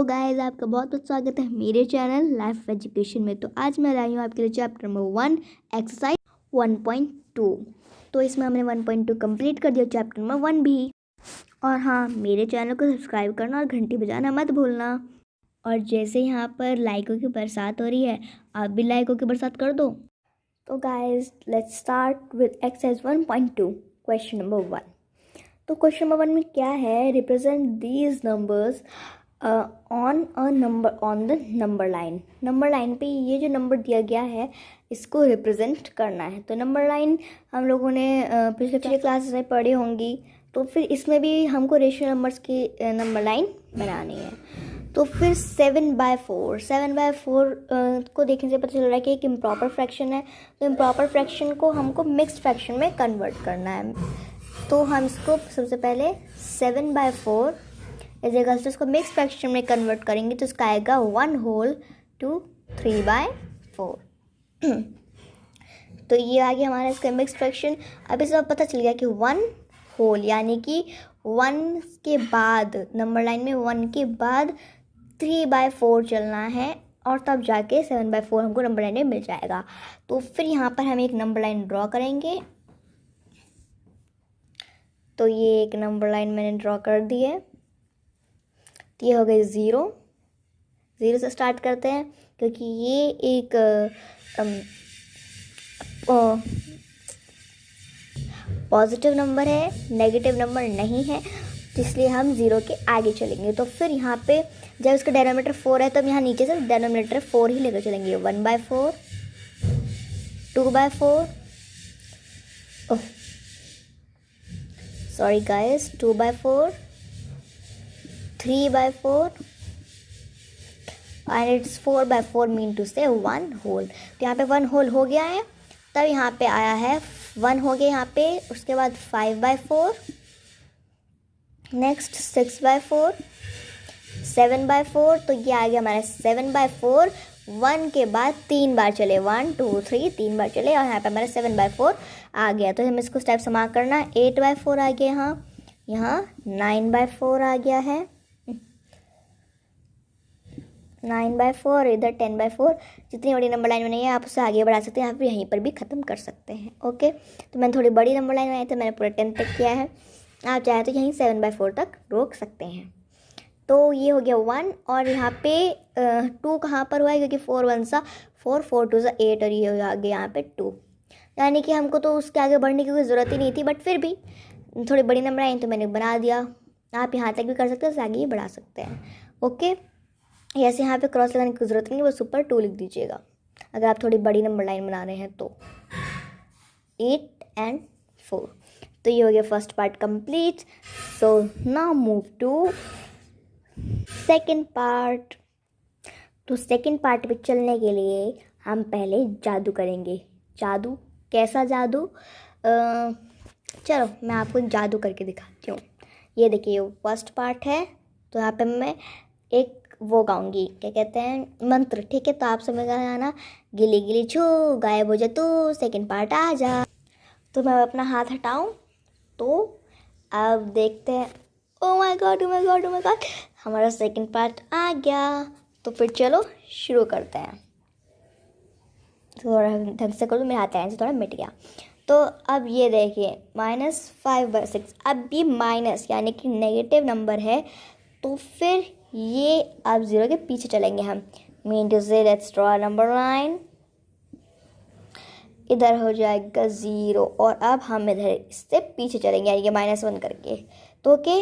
Guys, आपका बहुत बहुत स्वागत है मेरे चैनल लाइफ एजुकेशन में। तो आज मैं लाई हूँ आपके लिए चैप्टर नंबर 1 एक्सरसाइज 1.2। तो इसमें हमने 1.2 कंप्लीट कर दिया, चैप्टर नंबर 1 भी। और हाँ, मेरे चैनल को सब्सक्राइब करना और घंटी बजाना मत भूलना। और जैसे यहाँ पर लाइकों की बरसात हो रही है, आप भी लाइकों की बरसात कर दो। तो guys, let's start with exercise 1.2 question number 1। तो क्वेश्चन नंबर 1 में क्या है, represent these numbers on the number line. Number line पे ये जो नंबर दिया गया है इसको रिप्रेजेंट करना है। तो नंबर लाइन हम लोगों ने पिछले क्लासेस में पढ़ी होंगी, तो फिर इसमें भी हमको रेशियो नंबर्स की नंबर लाइन बनानी है। तो फिर 7/4 को देखने से पता चल रहा है कि एक इम्प्रॉपर फ्रैक्शन है। तो इम्प्रॉपर फ्रैक्शन को हमको मिक्स्ड फ्रैक्शन में कन्वर्ट करना है। तो हम इसको सबसे पहले 7/4 इज इसको मिक्स फ्रैक्शन में कन्वर्ट करेंगे, तो इसका आएगा 1 होल टू 3/4। तो ये आ गया हमारा इसका मिक्स फ्रैक्शन। अब इसमें पता चल गया कि 1 होल यानी कि 1 के बाद नंबर लाइन में 1 के बाद 3/4 चलना है, और तब जाके 7/4 हमको नंबर लाइन में मिल जाएगा। तो फिर यहाँ पर हम एक नंबर लाइन ड्रॉ करेंगे। तो ये एक नंबर लाइन मैंने ड्रॉ कर दी है। तो ये हो गई 0 से स्टार्ट करते हैं, क्योंकि ये एक पॉजिटिव नंबर है, नेगेटिव नंबर नहीं है, इसलिए हम 0 के आगे चलेंगे। तो फिर यहाँ पे जब इसका डेनोमीटर 4 है, तो हम यहाँ नीचे से डेनोमीटर 4 ही लेकर चलेंगे। 1/4, 2/4, sorry guys, 2/4, 3/4 and it's 4/4 mean to से 1 होल। तो यहाँ पे 1 होल हो गया है। तब यहाँ पे आया है 1 हो गया यहाँ पे, उसके बाद 5/4, नेक्स्ट 6/4, 7/4। तो ये आ गया हमारा 7/4। 1 के बाद 3 बार चले, 1 2 3 3 बार चले, और यहाँ पे हमारा 7/4 आ गया। तो हमें इसको स्टेप समाप्त करना है। 8/4 आ गया, यहाँ 9/4 आ गया है, 9/4, इधर 10/4। जितनी बड़ी नंबर लाइन बनाई है आप उससे आगे बढ़ा सकते हैं, आप यहीं पर भी ख़त्म कर सकते हैं। ओके, तो मैंने थोड़ी बड़ी नंबर लाइन बनाई थी, मैंने पूरा 10 तक किया है। आप चाहे तो यहीं 7/4 तक रोक सकते हैं। तो ये हो गया 1, और यहाँ पे 2 कहाँ पर हुआ है, क्योंकि 4 1 सा 4, 4 2 सा 8, और ये आ गया यहाँ पे 2। यानी कि हमको तो उसके आगे बढ़ने की कोई ज़रूरत ही नहीं थी, बट फिर भी थोड़ी बड़ी नंबर लाइन तो मैंने बना दिया। आप यहाँ तक भी कर सकते हैं, उससे आगे ही बढ़ा सकते हैं। ओके, ऐसे यहाँ पे क्रॉस लगाने की ज़रूरत नहीं, बस ऊपर 2 लिख दीजिएगा अगर आप थोड़ी बड़ी नंबर लाइन बना रहे हैं तो। 8 and 4। तो ये हो गया first part complete. So now move to second part. तो सेकेंड पार्ट पे चलने के लिए हम पहले जादू करेंगे। जादू? कैसा जादू? चलो मैं आपको जादू करके दिखाती हूँ। ये देखिए, फर्स्ट पार्ट है। तो यहाँ पे मैं एक वो गाऊंगी, क्या कहते हैं, मंत्र। ठीक है, तो आप समझ आना, गिली गिली छू गायब हो जा तू, सेकंड पार्ट आ जा। तो मैं अपना हाथ हटाऊं, तो अब देखते हैं। Oh my God, oh my God, oh my God, हमारा सेकंड पार्ट आ गया। तो फिर चलो शुरू करते हैं। थोड़ा ढंग से करो, मेरे हाथ से थोड़ा मिट गया। तो अब ये देखिए, -5/6। अब ये माइनस यानी कि नेगेटिव नंबर है, तो फिर ये अब 0 के पीछे चलेंगे हम। मीन टू से लेट्स ड्रॉ नंबर लाइन। इधर हो जाएगा 0, और अब हम इधर इससे पीछे चलेंगे, यानी कि -1 करके। तो ओके,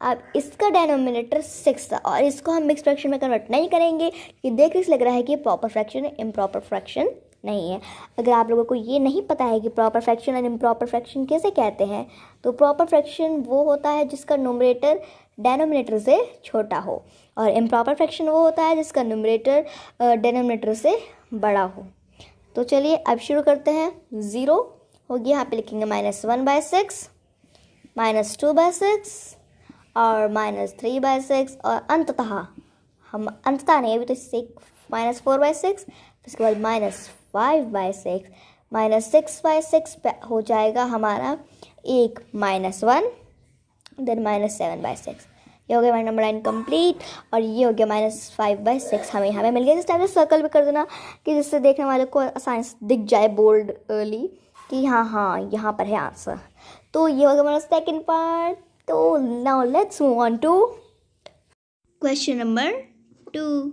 अब इसका डेनोमिनेटर 6 था, और इसको हम मिक्स फ्रैक्शन में कन्वर्ट नहीं करेंगे, कि देख के लग रहा है कि प्रॉपर फ्रैक्शन है, इम्प्रॉपर फ्रैक्शन नहीं है। अगर आप लोगों को ये नहीं पता है कि प्रॉपर फ्रैक्शन और इम्प्रॉपर फ्रैक्शन कैसे कहते हैं, तो प्रॉपर फ्रैक्शन वो होता है जिसका न्यूमरेटर डेनोमिनेटर से छोटा हो, और इम्प्रॉपर फ्रैक्शन वो होता है जिसका न्यूमरेटर डेनोमिनेटर से बड़ा हो। तो चलिए अब शुरू करते हैं। 0 हो गया, यहाँ पे लिखेंगे -1/6, -2/6 और -3/6, और अंततः हम अंततः नहीं, अभी तो इससे -4/6, इसके बाद -5/6, -6/6 पे हो जाएगा हमारा एक -1, देन -7/6। ये हो गया हमारा नंबर लाइन कंप्लीट। और ये हो गया -5/6। हमें यहाँ पे मिल गया। इस टाइप से सर्कल भी कर देना कि जिससे देखने वाले को आसानी से दिख जाए बोल्डली कि हाँ यहाँ पर है आंसर। तो ये हो गया हमारा सेकेंड पार्ट। तो now let's move on to question number 2।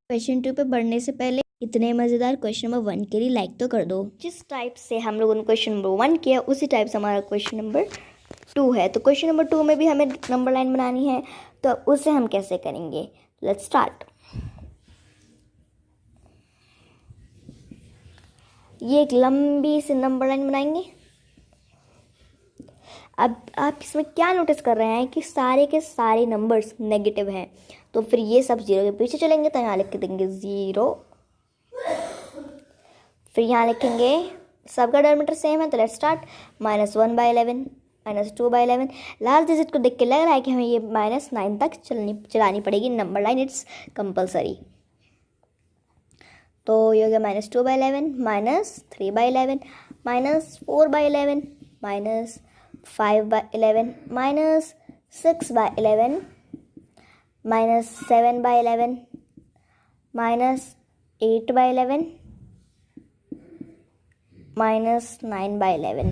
Question 2 पे बढ़ने से पहले इतने मज़ेदार क्वेश्चन नंबर 1 के लिए लाइक तो कर दो। जिस टाइप से हम लोगों ने क्वेश्चन नंबर 1 किया उसी टाइप से हमारा क्वेश्चन नंबर 2 है। तो क्वेश्चन नंबर 2 में भी हमें नंबर लाइन बनानी है, तो उसे हम कैसे करेंगे? Let's start. ये एक लंबी सी नंबर लाइन बनाएंगे। अब आप इसमें क्या नोटिस कर रहे हैं कि सारे के सारे नंबर्स नेगेटिव हैं, तो फिर ये सब जीरो के पीछे चलेंगे। तो यहाँ लिख देंगे 0, फिर यहाँ लिखेंगे सबका डिनोमिनेटर सेम है, तो लेट्स स्टार्ट। -1/11, -2/11। लास्ट डिजिट को देख के लग रहा है कि हमें ये -9 तक चलानी पड़ेगी नंबर लाइन, इट्स कंपलसरी। तो ये हो गया -2/11, -3/11, -4/11, -5/11, -6/11, -7/11, -8/11, -9/11।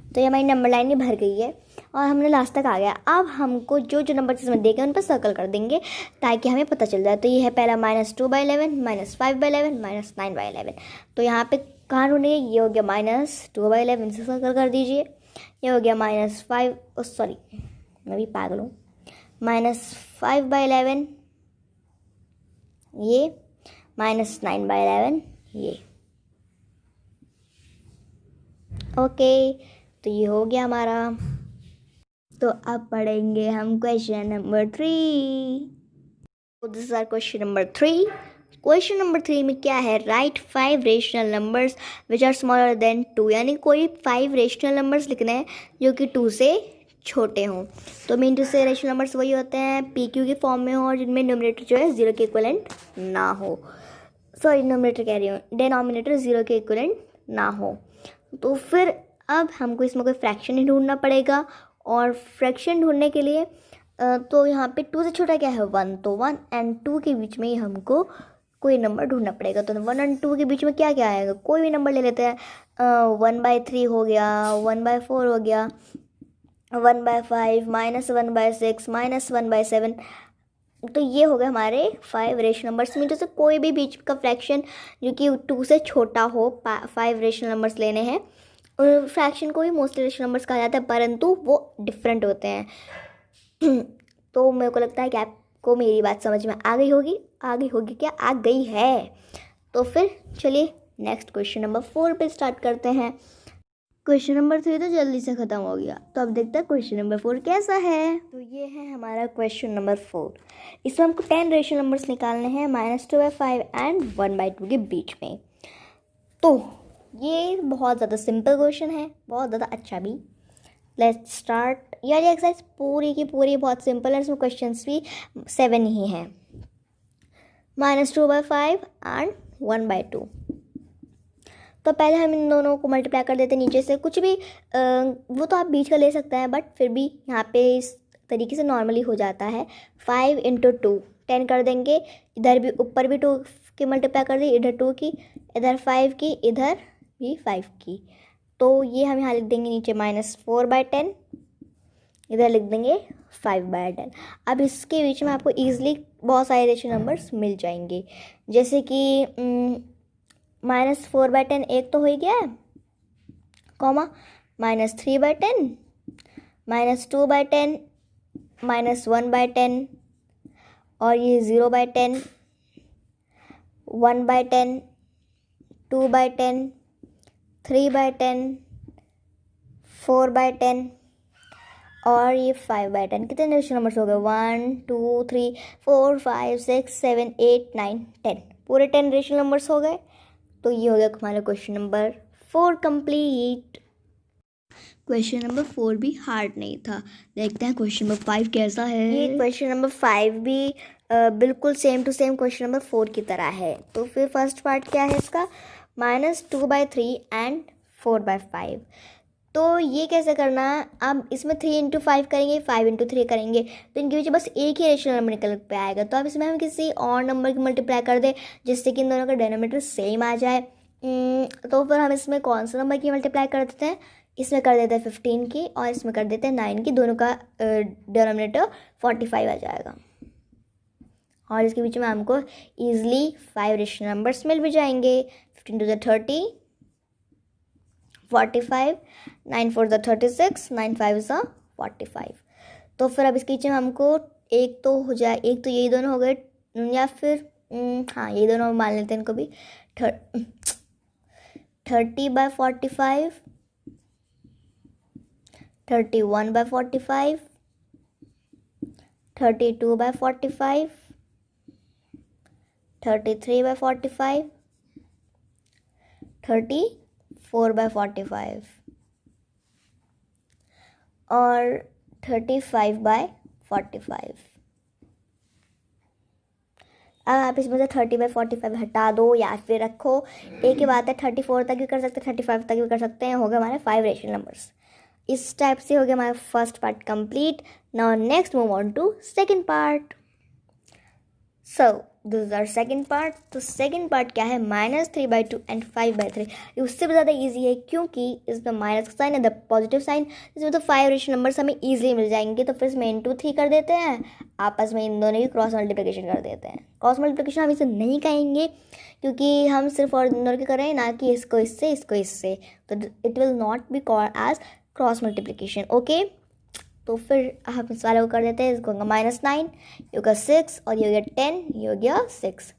तो ये हमारी नंबर लाइन ही भर गई है और हमने लास्ट तक आ गया। अब हमको जो जो नंबर जिसमें देखे उन पर सर्कल कर देंगे ताकि हमें पता चल जाए। तो ये है पहला -2/11, -5/11, -9/11। तो यहाँ पे कहाँ ढूंढेंगे? ये हो गया -2/11 से सर्कल कर दीजिए। ये हो गया -5, सॉरी मैं भी पागल हूँ, -5/11, ये -9/11 ये। ओके, तो ये हो गया हमारा। तो अब पढ़ेंगे हम क्वेश्चन नंबर 3। तो this is our question number 3। Question number 3 में क्या है? Write 5 rational numbers which are smaller than 2। यानी कोई 5 रेशनल नंबर्स लिखने हैं जो कि 2 से छोटे हों। तो मीन टू से रेशनल नंबर्स वही होते हैं PQ के फॉर्म में हो और जिनमें डिनोमिनेटर जो है 0 के इक्विवेलेंट ना हो। सॉरी डिनोमिनेटर कह रही हूँ, डिनोमिनेटर 0 के इक्विवेलेंट ना हो। तो फिर अब हमको इसमें कोई फ्रैक्शन ही ढूंढना पड़ेगा। और फ्रैक्शन ढूंढने के लिए तो यहाँ पे 2 से छोटा क्या है? 1। तो 1 एंड 2 के बीच में ही हमको कोई नंबर ढूंढना पड़ेगा। तो 1 और 2 के बीच में क्या क्या आएगा? कोई भी नंबर ले लेते हैं। 1/3 हो गया, 1/4 हो गया, 1/5, -1/6, -1/7। तो ये हो गए हमारे 5 रेशनल नंबर्स में। जैसे कोई भी बीच का फ्रैक्शन जो कि 2 से छोटा हो, 5 रेशनल नंबर्स लेने हैं। और फ्रैक्शन को भी मोस्टली रेशनल नंबर्स कहा जाता है, परंतु वो डिफरेंट होते हैं। तो मेरे को लगता है कि आपको मेरी बात समझ में आ गई होगी। आ गई होगी क्या? आ गई है। तो फिर चलिए नेक्स्ट क्वेश्चन नंबर 4 पे स्टार्ट करते हैं। क्वेश्चन नंबर 3 तो जल्दी से ख़त्म हो गया। तो अब देखते हैं क्वेश्चन नंबर 4 कैसा है। तो ये है हमारा क्वेश्चन नंबर 4। इसमें हमको 10 रेशनल नंबर्स निकालने हैं -2/5 एंड 1/2 के बीच में। तो ये बहुत ज़्यादा सिंपल क्वेश्चन है, बहुत ज़्यादा अच्छा भी। Let's start. यार ये एक्सरसाइज पूरी की पूरी बहुत सिंपल है। इसमें क्वेश्चंस भी 7 ही हैं। -2/5 एंड 1/2। तो पहले हम इन दोनों को मल्टीप्लाई कर देते हैं नीचे से। कुछ भी वो तो आप बीच का ले सकते हैं, बट फिर भी यहाँ पे इस तरीके से नॉर्मली हो जाता है। 5 × 2 10 कर देंगे। इधर भी ऊपर भी 2 की मल्टीप्लाई कर दी, इधर 2 की, इधर 5 की, इधर भी 5 की। तो ये हम यहाँ लिख देंगे नीचे -4/10, इधर लिख देंगे 5/10। अब इसके बीच में आपको ईजिली बहुत सारे रेशनल नंबर्स मिल जाएंगे। जैसे कि -4/10 एक तो हो ही गया है, कॉमा -3/10, -2/10, -1/10 और ये 0/10, 1/10, 2/10, 3/10, 4/10 और ये 5/10। कितने रेशनल नंबर्स हो गए? 1 2 3 4 5 6 7 8 9 10। पूरे 10 रेशनल नंबर्स हो गए। तो ये हो गया हमारा question number 4 complete. Question number 4 भी हार्ड नहीं था। देखते हैं क्वेश्चन नंबर 5 कैसा है। ये क्वेश्चन नंबर 5 भी बिल्कुल same to same question number 4 की तरह है। तो फिर फर्स्ट पार्ट क्या है इसका? -2/3 एंड 4/5। तो ये कैसे करना है, अब इसमें 3 × 5 करेंगे, 5 × 3 करेंगे, तो इनके बीच बस एक ही रेशनल नंबर निकल पे आएगा। तो अब इसमें हम किसी और नंबर की मल्टीप्लाई कर दें जिससे कि इन दोनों का डिनोमिनेटर सेम आ जाए। तो फिर हम इसमें कौन सा नंबर की मल्टीप्लाई कर देते हैं, इसमें कर देते हैं 15 की और इसमें कर देते हैं 9 की, दोनों का डिनोमिनेटर 45 आ जाएगा। और इसके बीच में हमको ईजिली 5 रेशनल नंबर्स मिल भी जाएंगे। 15 × 30 45, 9 × 4 = 36, 9 × 5 = 45। तो फिर अब इसके बीच में हमको एक तो हो जाए, एक तो यही दोनों हो गए, या फिर हाँ यही दोनों मान लेते हैं इनको भी। 30/45, 31/45, 32/45, 33/45, 34/45 और 35/45। अब आप इसमें से 30/45 हटा दो या फिर रखो, एक ही बात है। 34 तक भी कर सकते हैं, 35 तक भी कर सकते हैं। हो गए हमारे 5 रेशनल नंबर्स। इस टाइप से हो गया हमारा first part complete. Now next move on to second part. So this is our second part. तो सेकंड पार्ट क्या है, -3/2 एंड 5/3। ये उससे भी ज़्यादा ईजी है क्योंकि इसमें माइनस का साइन है, द पॉजिटिव साइन। इसमें तो 5 रेशनल नंबर्स हमें ईजिली मिल जाएंगे। तो फिर इसमें × 3 कर देते हैं, आपस में इन दोनों की क्रॉस मल्टीप्लिकेशन कर देते हैं। क्रॉस मल्टीप्लिकेशन हम इसे नहीं कहेंगे क्योंकि हम सिर्फ और इन दोनों की कर रहे हैं, ना कि इसको इससे इसको इससे। तो it will not be called as cross multiplication. Okay, तो फिर हम इस वाले को कर देते हैं, इसको -9, ये हो गया 6 और ये हो गया 10, ये हो गया 6।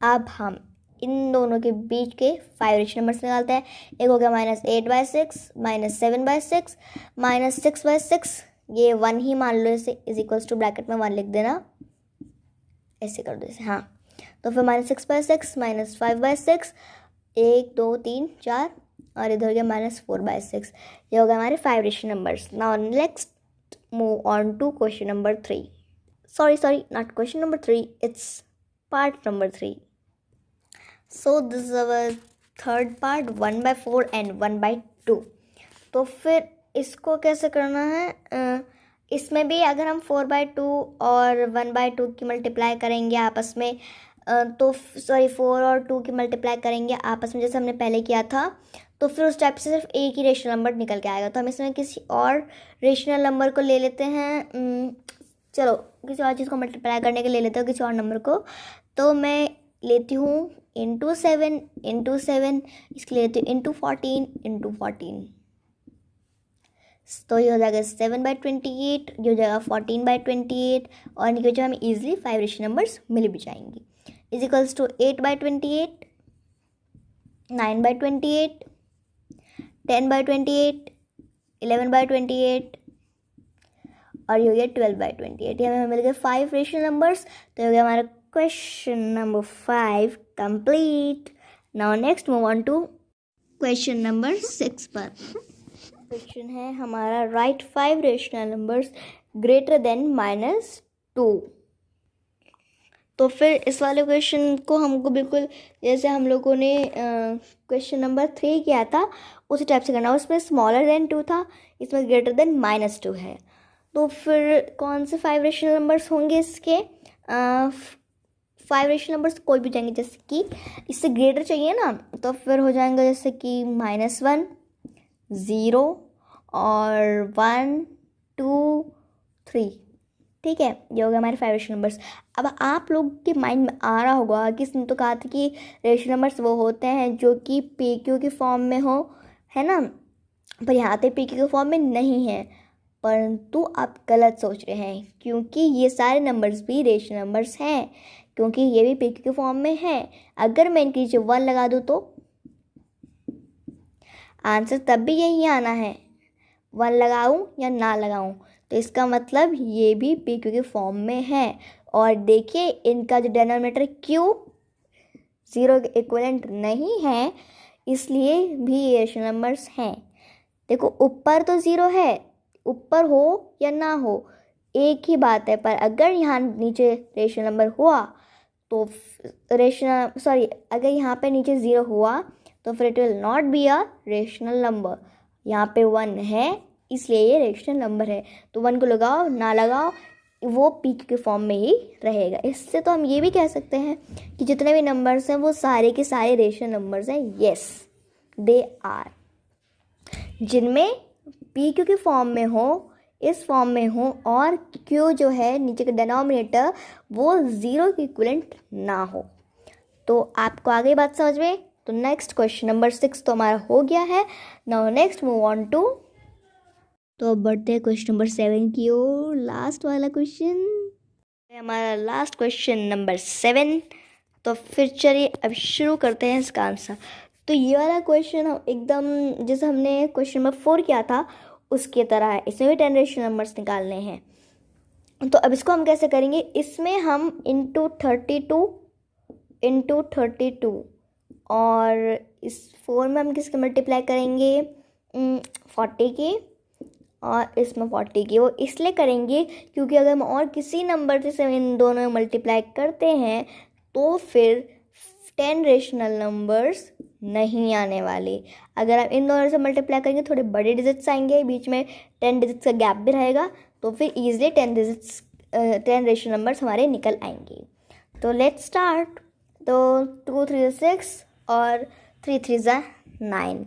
अब हम इन दोनों के बीच के 5 रेशनल नंबर्स निकालते हैं। एक हो गया -8/6, -7/6, -6/6। ये 1 ही मान लो, इसे इज इक्वल्स टू ब्रैकेट में 1 लिख देना, ऐसे कर दो इसे। हाँ, तो फिर -6/6, -5/6, 1 2 3 4 और इधर हो गया -4/6। ये हो गया हमारे 5 rational numbers. Now next move on to question number 3। Sorry not question number 3, it's part number 3। So this is our third part, 1/4 and 1/2। तो फिर इसको कैसे करना है, इसमें भी अगर हम 4/2 और 1/2 की मल्टीप्लाई करेंगे आपस में, तो 4 और 2 की मल्टीप्लाई करेंगे आपस में जैसे हमने पहले किया था, तो फिर उस टाइप से सिर्फ एक ही रेशनल नंबर निकल के आएगा। तो हम इसमें किसी और रेशनल नंबर को ले लेते हैं। चलो किसी और चीज़ को मल्टीप्लाई करने के ले लेते हो, किसी और नंबर को। तो मैं लेती हूँ × 7, इसके लेती हूँ × 14। तो ये हो जाएगा 7/28, ये हो जाएगा 14/28 और इनके वजह हमें ईजिली 5 रेशनल नंबर्स मिल भी जाएंगे। इज इक्वल्स टू 8/28, 9/28, 10/28, 11/28 और ये हो गया 12/28। ये हमें मिल गए 5 रेशनल नंबर्स। तो ये हो गया हमारा question number 5 complete. Now next move on to question number 6 पर। क्वेश्चन है हमारा, write 5 rational numbers greater than -2। तो फिर इस वाले क्वेश्चन को हमको बिल्कुल जैसे हम लोगों ने क्वेश्चन नंबर 3 किया था उसी टाइप से करना। उसमें स्मॉलर देन 2 था, इसमें ग्रेटर देन -2 है। तो फिर कौन से 5 रेशनल नंबर्स होंगे इसके, 5 रेशनल नंबर्स कोई भी जाएंगे, जैसे कि इससे ग्रेटर चाहिए ना, तो फिर हो जाएंगे जैसे कि -1, 0 और 1 2 3। ठीक है, ये हो गया हमारे 5 रेशनल नंबर्स। अब आप लोग के माइंड में आ रहा होगा कि इसने तो कहा था कि रेशनल नंबर्स वो होते हैं जो कि PQ के फॉर्म में हो, है ना, पर यहाँ पे PQ के फॉर्म में नहीं है। परंतु आप गलत सोच रहे हैं क्योंकि ये सारे नंबर्स भी रेशनल नंबर्स हैं, क्योंकि ये भी PQ के फॉर्म में है। अगर मैं इनके नीचे 1 लगा दूँ तो आंसर तब भी यही आना है, 1 लगाऊं या ना लगाऊं। तो इसका मतलब ये भी PQ के फॉर्म में है। और देखिए इनका जो डिनोमिनेटर Q 0 के इक्विवेलेंट नहीं है, इसलिए भी रेशनल नंबर्स हैं। देखो ऊपर तो 0 है, ऊपर हो या ना हो एक ही बात है, पर अगर यहाँ नीचे रेशनल नंबर हुआ तो अगर यहाँ पे नीचे 0 हुआ तो फिर it will not be a rational number. यहाँ पे 1 है इसलिए ये रेशनल नंबर है, तो 1 को लगाओ ना लगाओ वो पीक के फॉर्म में ही रहेगा। इससे तो हम ये भी कह सकते हैं कि जितने भी नंबर्स हैं वो सारे के सारे रेशनल नंबर्स हैं। येस दे आर, जिनमें पी क्यू के फॉर्म में हो, इस फॉर्म में हो, और क्यू जो है नीचे का डिनोमिनेटर वो 0 के इक्विवेलेंट ना हो। तो आपको आगे बात समझ में? तो नेक्स्ट क्वेश्चन नंबर 6 तो हमारा हो गया है। Now next move on to, तो अब बढ़ते हैं क्वेश्चन नंबर 7 की ओर। लास्ट वाला क्वेश्चन हमारा, लास्ट क्वेश्चन नंबर 7। तो फिर चलिए अब शुरू करते हैं इसका आंसर। तो ये वाला क्वेश्चन एकदम जैसे हमने क्वेश्चन नंबर 4 किया था उसकी तरह है, इसमें भी 10 रेशनल नंबर्स निकालने हैं। तो अब इसको हम कैसे करेंगे, इसमें हम इंटू 32 और इस 4 में हम किसके मल्टीप्लाई करेंगे, 40 की, और इसमें 40 की। वो इसलिए करेंगे क्योंकि अगर हम और किसी नंबर से इन दोनों में मल्टीप्लाई करते हैं तो फिर 10 रेशनल नंबर्स नहीं आने वाले। अगर आप इन दोनों से मल्टीप्लाई करेंगे थोड़े बड़े डिजिट्स आएंगे, बीच में 10 डिजिट्स का गैप भी रहेगा, तो फिर ईजिली 10 रेशनल नंबर्स हमारे निकल आएंगे। तो लेट्स स्टार्ट। तो 2 3 6 और 3 3 9,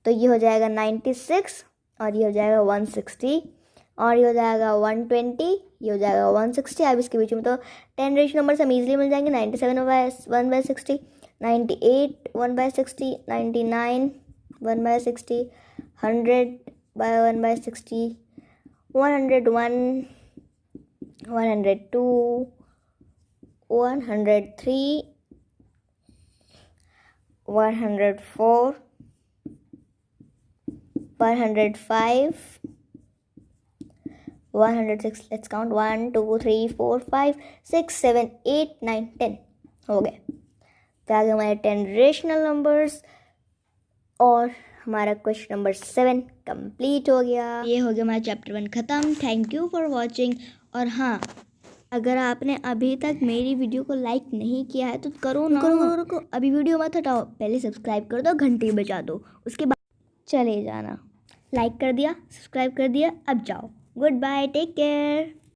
तो ये हो जाएगा 96, और ये हो जाएगा 160, और ये हो जाएगा 120, ये हो जाएगा 160। अब इसके बीच में तो 10 रेशनल नंबर्स हम ईजिली मिल जाएंगे। 97 1/60, 98 1/60, 99 1/60, 100 1/60, 101, 102, 103, 104, 105, 106। लेट्स काउंट 1 2 3 4 5 6 7 8 9 10 हो गए। तो आगे हमारे 10 रेशनल नंबर्स और हमारा क्वेश्चन नंबर 7 कंप्लीट हो गया। ये हो गया हमारा चैप्टर 1 ख़त्म। Thank you for watching. और हाँ, अगर आपने अभी तक मेरी वीडियो को लाइक नहीं किया है तो करो ना, करो अभी वीडियो मत हटाओ, पहले सब्सक्राइब कर दो, घंटी बजा दो, उसके बाद चले जाना। लाइक कर दिया, सब्सक्राइब कर दिया, अब जाओ। Goodbye, take care.